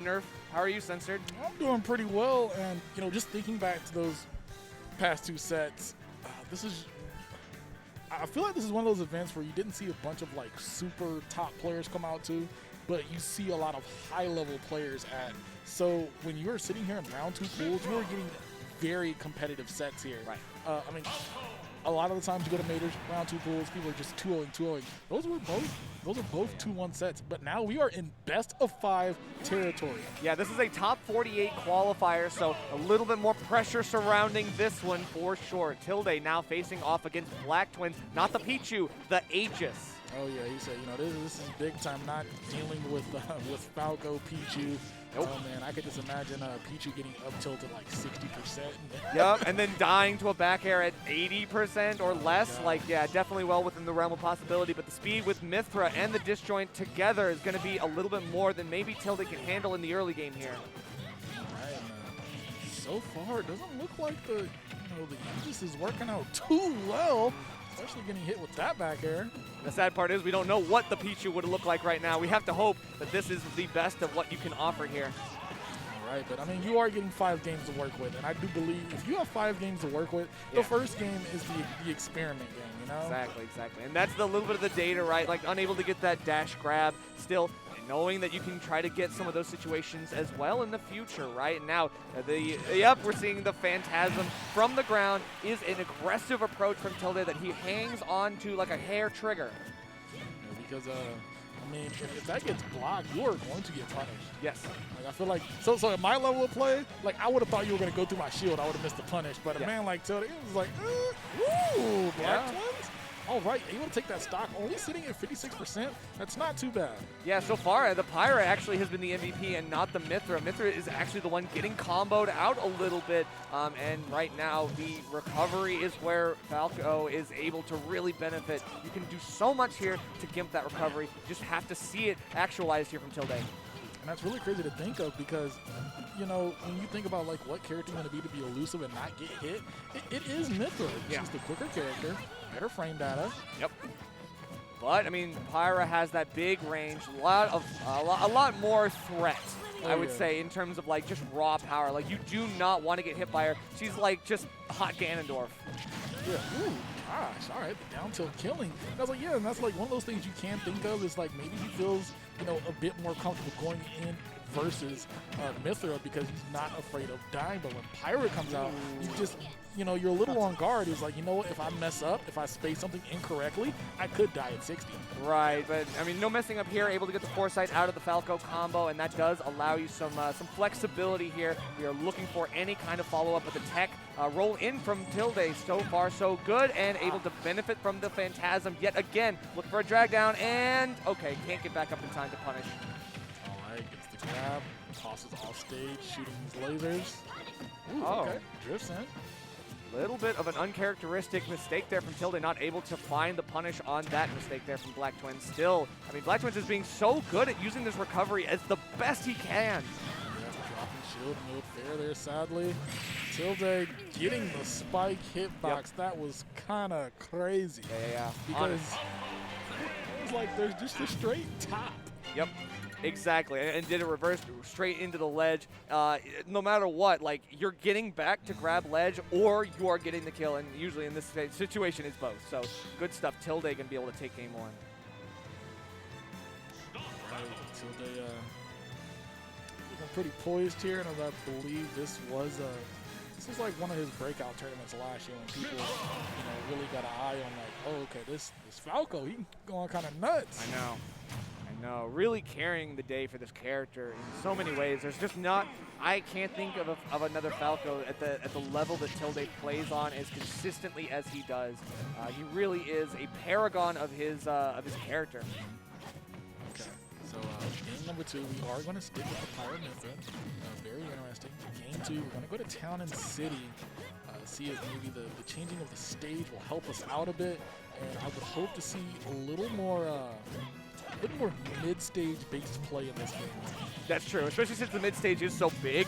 Nerf. How are you, Censored? I'm doing pretty well, and just thinking back to those past two sets, I feel like this is one of those events where you didn't see a bunch of like super top players come out to, but you see a lot of high-level players at. So when you were sitting here in round 2 pools, you were getting very competitive sets here. Right. I mean, a lot of the times you go to majors, round 2 pools, people are just 2-0, 2-0. Those are both 2-1 sets, but now we are in best of 5 territory. Yeah, this is a top 48 qualifier, so a little bit more pressure surrounding this one for sure. Tilde now facing off against Black Twins, not the Pichu, the Aegis. Oh yeah, he said, this is big time, not dealing with Falco, Pichu. Nope. Oh man, I could just imagine Pichu getting up tilted like 60%. Yep, and then dying to a back air at 80% or less. Yeah, definitely well within the realm of possibility, but the speed with Mythra and the disjoint together is going to be a little bit more than maybe Tilde can handle in the early game here. All right, so far it doesn't look like the Aegis is working out too well. Especially getting hit with that back air. The sad part is we don't know what the Pichu would look like right now. We have to hope that this is the best of what you can offer here. All right, but I mean, you are getting 5 games to work with, and I do believe if you have 5 games to work with, the first game is the experiment game, Exactly. And that's the little bit of the data, right? Like unable to get that dash grab, still knowing that you can try to get some of those situations as well in the future, right? And now, we're seeing the Phantasm from the ground is an aggressive approach from Tilde that he hangs on to like a hair trigger. Because, I mean, if that gets blocked, you are going to get punished. Yes. Like, I feel like, so at my level of play, like, I would have thought you were going to go through my shield. I would have missed the punish. But a man like Tilde, it was like, ooh, Black Twins? All right, able to take that stock, only sitting at 56%. That's not too bad. Yeah, so far, the Pyra actually has been the MVP and not the Mythra. Mythra is actually the one getting comboed out a little bit, and right now, the recovery is where Falco is able to really benefit. You can do so much here to gimp that recovery. You just have to see it actualized here from Tilde. And that's really crazy to think of because, when you think about like what character you're going to be elusive and not get hit, it is Mythra. She's the quicker character, better frame data. Yep. But I mean, Pyra has that big range, a lot more threat. I would say in terms of like just raw power. Like you do not want to get hit by her. She's like just hot Ganondorf. Yeah. Ooh, gosh. All right. The down tilt killing. And I was like, yeah, and that's like one of those things you can think of is like maybe he feels, a bit more comfortable going in versus Mythra because he's not afraid of dying. But when Pyra comes out, you just, you're a little on guard. He's like, if I mess up, if I space something incorrectly, I could die at 60. Right, but I mean, no messing up here. Able to get the foresight out of the Falco combo, and that does allow you some flexibility here. We are looking for any kind of follow-up with the tech. Roll in from Tilde. So far, so good, and able to benefit from the Phantasm yet again. Look for a drag down, and okay, can't get back up in time to punish. All right, gets the grab, tosses off stage, shooting his lasers. Ooh, okay, drifts in. Little bit of an uncharacteristic mistake there from Tilde, not able to find the punish on that mistake there from Black Twins. Still, I mean, Black Twins is being so good at using this recovery as the best he can. Yeah, dropping shield mode fair there, sadly. Tilde getting the spike hitbox, that was kind of crazy. Yeah. Because it was like there's just a straight top. Yep. Exactly, and did a reverse straight into the ledge. No matter what, like, you're getting back to grab ledge or you are getting the kill, and usually in this situation it's both. So good stuff. Tilde going to be able to take game 1. Right, Tilde looking pretty poised here, and I believe this was like one of his breakout tournaments last year when people really got an eye on like, oh, okay, this Falco, he going kind of nuts. I know. Really carrying the day for this character in so many ways. There's just not, I can't think of another Falco at the level that Tilde plays on as consistently as he does. He really is a paragon of his character. Okay, so game number 2, we are going to stick with the Pyra Mythra. Very interesting. Game 2, we're going to go to Town and City. See if maybe the changing of the stage will help us out a bit, and I would hope to see a little more mid-stage based play in this game. That's true, especially since the mid-stage is so big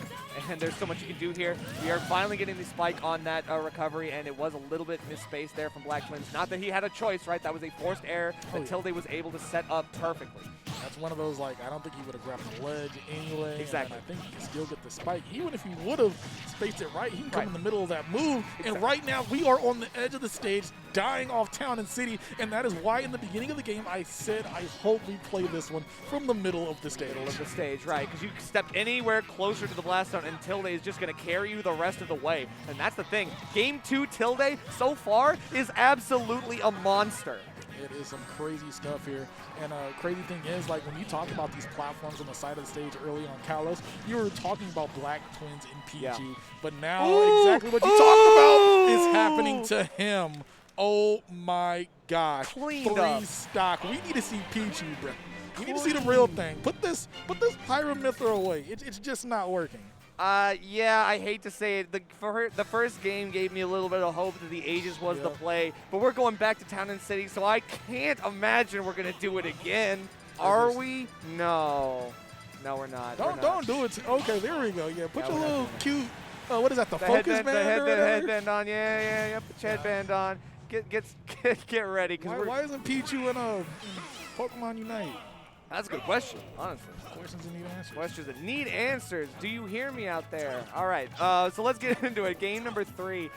and there's so much you can do here. We are finally getting the spike on that recovery, and it was a little bit misspaced there from Black Twins. Not that he had a choice, right? That was a forced error that Tilde was able to set up perfectly. That's one of those, like, I don't think he would have grabbed the ledge anyway. Exactly. And I think he can still get the spike. Even if he would have spaced it right, he can come in the middle of that move. Exactly. And right now, we are on the edge of the stage, dying off Town and City. And that is why in the beginning of the game, I said, I hope we play this one from the middle of the stage. Middle of the stage, right. Because you step anywhere closer to the blast zone, and Tilde is just going to carry you the rest of the way. And that's the thing. Game 2 Tilde, so far, is absolutely a monster. It is some crazy stuff here. And crazy thing is, like, when you talk about these platforms on the side of the stage early on Kalos, you were talking about Black Twins and Pichu. Yeah. But now exactly what you talked about is happening to him. Oh my gosh. Cleaned 3 up. stock. We need to see Pichu, bro. We need to see the real thing. Put this Pyra Mythra away. It's just not working. Yeah, I hate to say it. The first game gave me a little bit of hope that the Aegis was the play, but we're going back to Town and City, so I can't imagine we're going to do it again. Are we? No. No, we're not. Don't do it. Okay, there we go. Yeah, put your little cute, what is that, the focus band? The headband on. Yeah. Put your headband on. Get ready. Why isn't Pichu in Pokemon Unite? That's a good question, honestly. Questions that need answers. Questions that need answers. Do you hear me out there? All right, so let's get into it. Game number 3.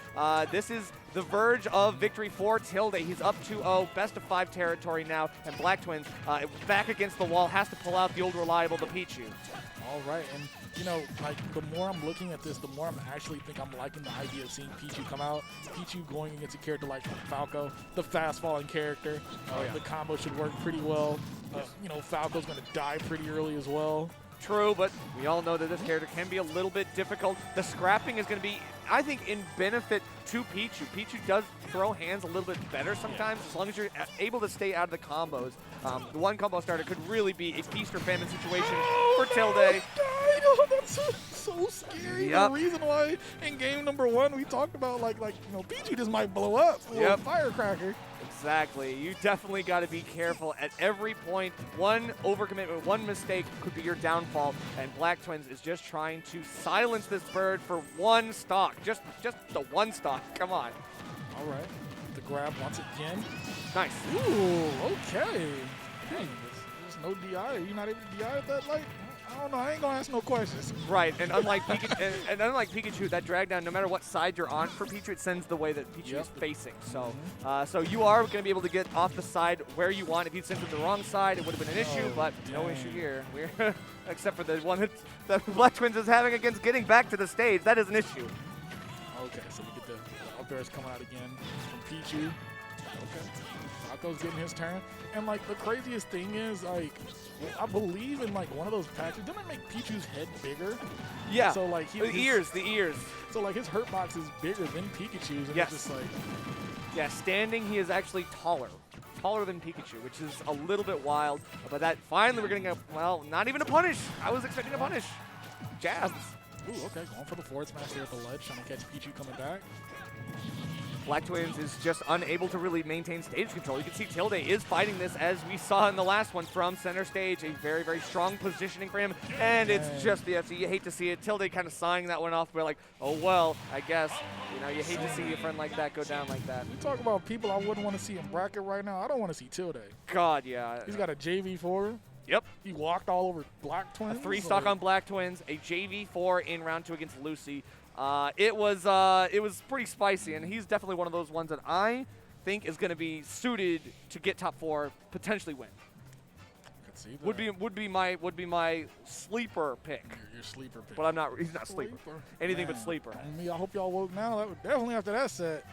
This is the verge of victory for Tilde. He's up 2-0, best of 5 territory now, and Black Twins back against the wall, has to pull out the old reliable, the Pichu. All right, and you know, like, the more I'm looking at this, the more I'm actually think I'm liking the idea of seeing Pichu come out. Pichu going against a character like Falco, the fast-falling character. The combo should work pretty well. You know, Falco's going to die pretty early as well. True, but we all know that this character can be a little bit difficult. The scrapping is going to be, I think, in benefit to Pichu. Pichu does throw hands a little bit better sometimes, as long as you're able to stay out of the combos. The one combo starter could really be a feast or famine situation for Tilde. Oh, that's so scary. The reason why in game number 1 we talked about like you know, Pichu just might blow up with a firecracker. Exactly. You definitely got to be careful at every point. One overcommitment, one mistake could be your downfall. And Black Twins is just trying to silence this bird for 1 stock. Just the 1 stock. Come on. All right. The grab once again. Nice. Ooh, okay. Hey, there's no DI. Are you not able to DI at that light? I don't know. I ain't gonna ask no questions. Right, and unlike Pikachu, that drag down, no matter what side you're on for Pichu, it sends the way that Pichu is facing. So, so you are going to be able to get off the side where you want. If you'd sent it the wrong side, it would have been an issue, but no issue here. We're except for the one that Black Twins is having against getting back to the stage. That is an issue. Okay, so we get the up airs coming out again from Pichu. Okay. Falco's getting his turn. And, like, the craziest thing is, like, I believe in, like, one of those patches, didn't it make Pichu's head bigger? Yeah. So, like, the ears. So, like, his hurt box is bigger than Pikachu's. And it's just like... Yeah, standing, he is actually taller than Pikachu, which is a little bit wild. But that, finally, we're getting a, well, not even a punish. I was expecting a punish. Jabs. Ooh, okay, going for the forward smash there at the ledge, trying to catch Pichu coming back. Black Twins is just unable to really maintain stage control. You can see Tilde is fighting this, as we saw in the last one, from center stage. A very, very strong positioning for him, and it's just the FC. You hate to see it. Tilde kind of sighing that one off. We're like, oh, well, I guess. You know, you hate to see your friend like that go down like that. You talk about people I wouldn't want to see in bracket right now. I don't want to see Tilde. God, yeah. He's got a JV4. Yep. He walked all over Black Twins. A 3-stock on Black Twins, a JV4 in round 2 against Lucy. It was pretty spicy, and he's definitely one of those ones that I think is going to be suited to get top 4, potentially win. Could see that. Would be my sleeper pick. Your sleeper pick. But I'm not. He's not sleeper. Anything but sleeper. I hope y'all woke now. That would definitely after that set.